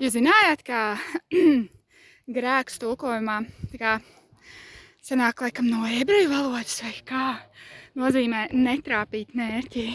Jūs zinājāt, ka grēks tulkojumā tā kā sanāk laikam no ebreju valodas vai kā nozīmē netrāpīt mērķī.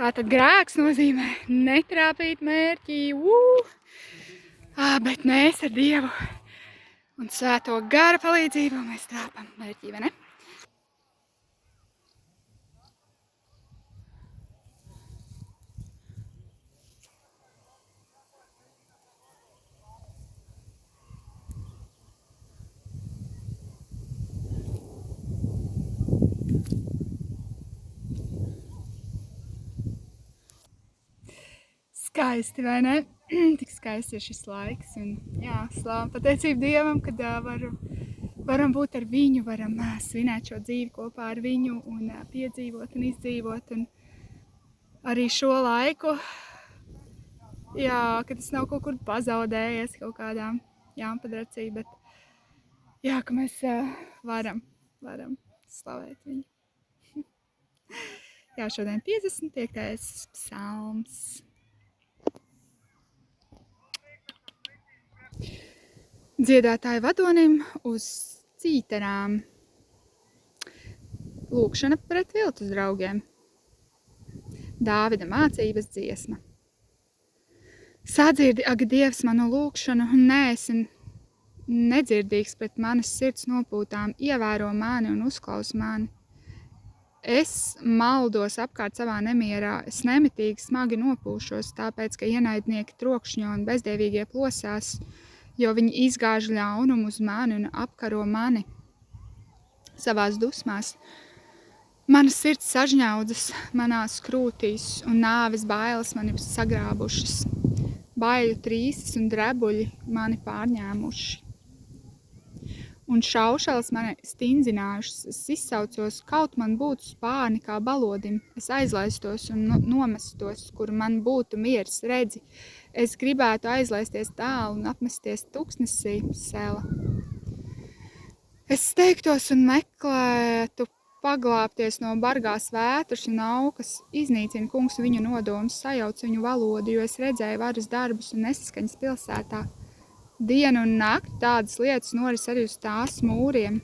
Tātad grēks nozīmē netrāpīt mērķī, bet mēs ar Dievu un Svēto gara palīdzību mēs trāpam mērķī, vai ne? Skaisti, vai ne? Tik skaisti ir šis laiks. Un, jā, slāva pateicību Dievam, kad varam būt ar viņu, varam svinēt šo dzīvi kopā ar viņu un piedzīvot un izdzīvot. Un arī šo laiku, jā, kad tas nav kaut kur pazaudējies kaut kādā jāmpadracī, bet jā, ka mēs varam slavēt viņu. Jā, šodien 55. psalms. Dziedātāju vadonim uz cīterām. Lūkšana pret viltus draugiem. Dāvida mācības dziesma. Sadzirdi, ak, Dievs, manu lūkšanu, un neesi nedzirdīgs pret manas sirds nopūtām, ievēro mani un uzklaus mani. Es maldos apkārt savā nemierā, es nemitīgi smagi nopūšos, tāpēc, ka ienaidnieki trokšņo un bezdievīgie plosās, jo viņi izgāž ļaunumu uz mani un apkaro mani savās dusmās. Manas sirds sažņaudzas manās krūtīs un nāves bailes mani sagrābušas. Baiļu trīsas un drebuļi mani pārņēmuši. Un šaušalas mani stindzinājušas, es izsaucos, kaut man būtu spārni kā balodim, es aizlaistos un nomestos, kur man būtu miers, redzi, es gribētu aizlaisties tālu un apmesties tuksnesī, sēla. Es steigtos un meklētu paglāpties no bargās vētras un aukas, iznīcina kungs viņu nodomus, sajauc viņu valodu, jo es redzēju varas darbus un nesaskaņas pilsētā. Dienu un nakti tādas lietas noris arī uz tās mūriem.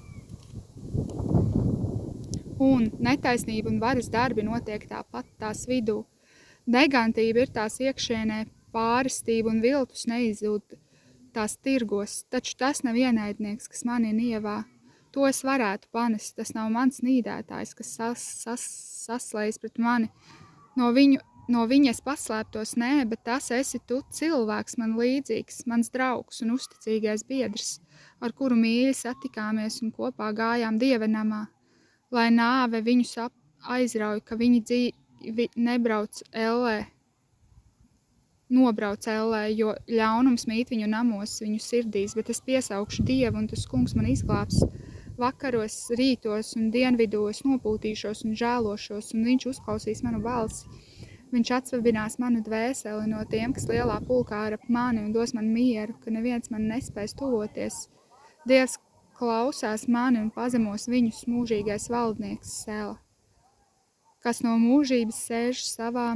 Un netaisnība un varas darbi notiek tāpat tās vidū. Negantība ir tās iekšienē, pārestība un viltus neizzūd tās tirgos, taču tas nav ienaidnieks, kas mani nievā. To es varētu panest, tas nav mans nīdētājs, kas saslējas pret mani. No viņa es paslēptos, nē, bet tas esi tu cilvēks man līdzīgs, mans draugs un uzticīgais biedrs, ar kuru mīļi satikāmies un kopā gājām dievenamā, lai nāve viņus aizrauj, ka viņi dzīvi nobrauc ellē, jo ļaunums mīt viņu namos, viņu sirdīs, bet es piesaukšu Dievu un tas kungs man izglābs. Vakaros, rītos un dienvidos nopūtīšos un žēlošos, un viņš uzklausīs manu balsi. Viņš atsvabinās manu dvēseli no tiem, kas lielā pulkā ir ap mani un dos man mieru, ka neviens man nespēs tuvoties. Dievs klausās mani un pazemos viņus mūžīgais valdnieks sēla, kas no mūžības sēž savā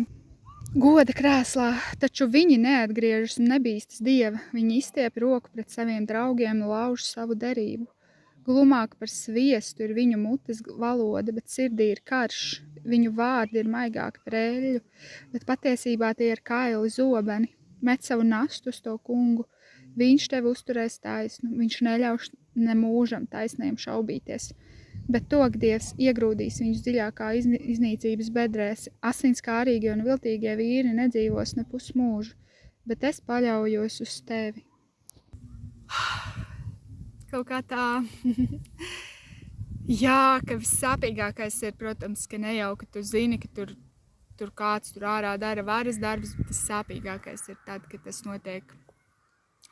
goda krēslā, taču viņi neatgriežas un nebīstas Dieva. Viņi izstiep roku pret saviem draugiem un lauž savu derību. Glumāk par sviestu ir viņu mutes valoda, bet sirdī ir karš. Viņu vārdi ir maigāki par eļļu, bet patiesībā tie ir kaili zobeni. Met savu nastu uz to kungu, viņš tevi uzturēs taisnu, viņš neļauš ne mūžam taisniem šaubīties. Bet tok Dievs iegrūdīs viņus dziļākā iznīcības bedrēs, asinskārīgie un viltīgie vīri nedzīvos ne pusmūžu, bet es paļaujos uz tevi. Kaut kā tā... Jā, ka vissāpīgākais ir, protams, ka ne jau, ka tu zini, ka tur kāds tur ārā dara varas darbus, bet tas sāpīgākais ir tad, kad tas notiek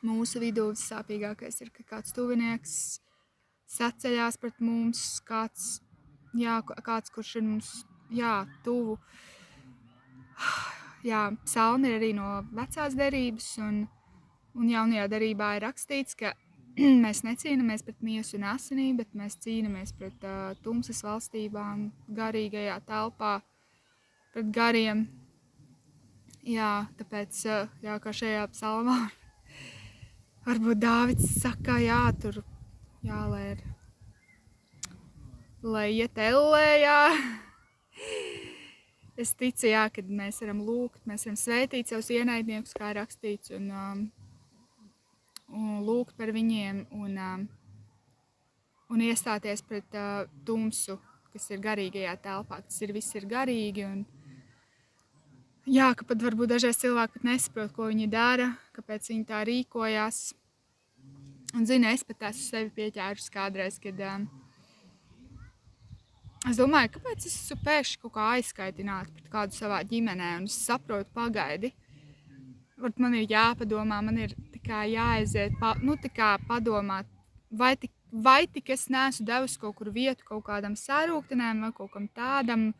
mūsu vidū. Vissāpīgākais ir, ka kāds tuvinieks saceļās pret mums, kāds, kurš ir mums, tuvu. Jā, psalmi ir arī no vecās derības, un jaunajā derībā ir rakstīts, ka mēs necīnamies pret miesu un asinīm, bet mēs cīnamies pret tumsas valstībām, garīgajā telpā, pret gariem Jā, tāpēc, jā, kā šajā psalmā, varbūt Dāvids saka, jā, tur, jā, lai iet ellē, jā. Es ticu, jā, kad mēs varam lūgt, mēs varam svētīt savus ienaidniekus, kā rakstīts, un lūgt par viņiem, un iestāties pret tumsu, kas ir garīgajā telpā. Tas viss ir garīgi, un jā, ka pat varbūt dažreiz cilvēki pat nesaprot, ko viņi dara, kāpēc viņi tā rīkojās. Un zini, es pat esmu sevi pieķērus kādreiz, kad es domāju, kāpēc es esmu pēkšņi kaut kā aizskaitināta pret kādu savā ģimenē, un es saprotu, pagaidi. Man ir jāpadomā, man ir tā jāaiziet, padomāt, vai tik es neesmu devusi kaut kur vietu kaut kādam sārūktenēm vai kaut kam tādam,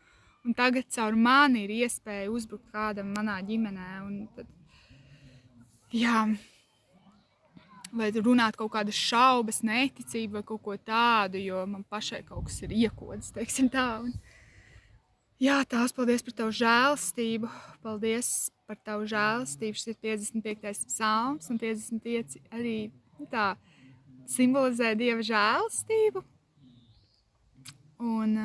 un tagad caur mani ir iespēja uzbrukt kādam manā ģimenē, un tad, jā, vai runāt kaut kādas šaubas, neticību vai kaut ko tādu, jo man pašai kaut kas ir iekodas, teiksim tā. Un, jā, Tēvs, paldies par tavu žēlastību, paldies par tavu žēlastību. Šis ir 55. psalms, un 55 arī tā simbolizē Dieva žēlastību. Un,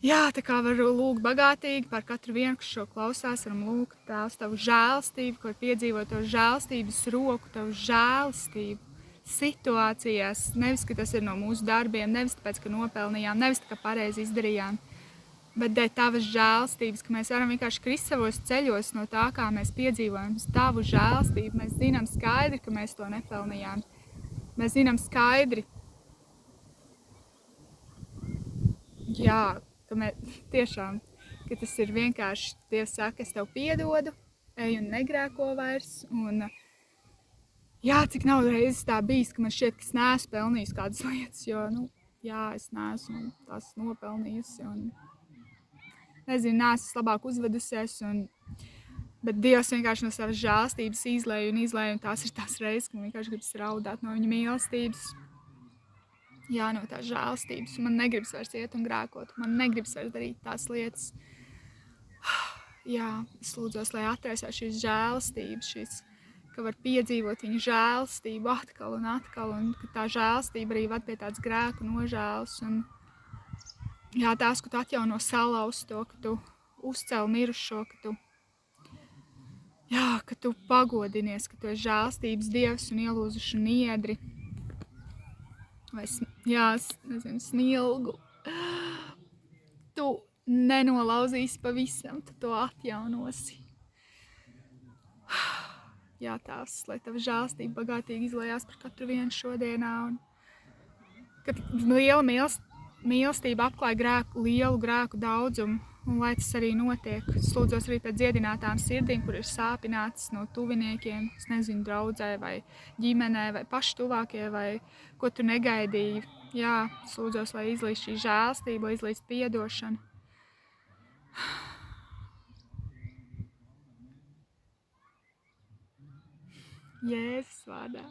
jā, tā kā varu lūgt bagātīgi par katru vienu, kas šo klausās, varam lūgt Tēvs tavu žēlastību, ko piedzīvot tavu žēlastības roku, tavu žēlastību situācijās, nevis, ka tas ir no mūsu darbiem, nevis tāpēc, ka nopelnījām, nevis tā, ka pareizi izdarījām, bet dēļ tavas žēlastības, ka mēs varam vienkārši krist savos ceļos no tā, kā mēs piedzīvojam tavu žēlastību. Mēs zinām skaidri, ka mēs to nepelnījām. Mēs zinām skaidri, jā, ka tiešām, ka tas ir vienkārši, Dievs saka, es tev piedodu, ej un negrēko vairs, un jā, cik nav reizes tā bijis, ka man šķiet, ka es neesmu pelnījis kādas lietas, jo, jā, es neesmu tās nopelnījusi, un nezinu, neesmu labāk uzvedusies, bet Dievs vienkārši no savas žēlastības izlēja, un tās ir tās reizes, ka man vienkārši gribas raudāt no viņa mīlestības. Jā, no tās žēlastības. Man negribas vairs iet un grēkot, man negribas vairs darīt tās lietas. Jā, es lūdzos, lai atraisās šīs žēlastības, ka var piedzīvot viņa žēlastību atkal, un ka tā žēlastība arī ved pie tāds grēku nožēlas, un jā, tās, ka tu atjauno salauzto, ka tu uzcēli mirušo, ka tu pagodinies, ka tu esi žēlastības Dievs un ielūzuši niedri, vai, jā, nezinu, smilgu. Tu nenolauzīsi pavisam, tu to atjaunosi. Jā, Tēvs, lai tava žēlastība bagātīgi izlējās par katru vienu šodienā, un kad liela mīlestība apklāja lielu grēku daudzumu, un lai tas arī notiek. Es lūdzos arī pēc dziedinātām sirdīm, kur ir sāpinātas no tuviniekiem, es nezinu, draudzē vai ģimenē, vai paši tuvākie, vai ko tu negaidīji. Jā, es lūdzos, lai izlīst šī žēlastība, lai izlīst piedošana. Jēzus vārdā.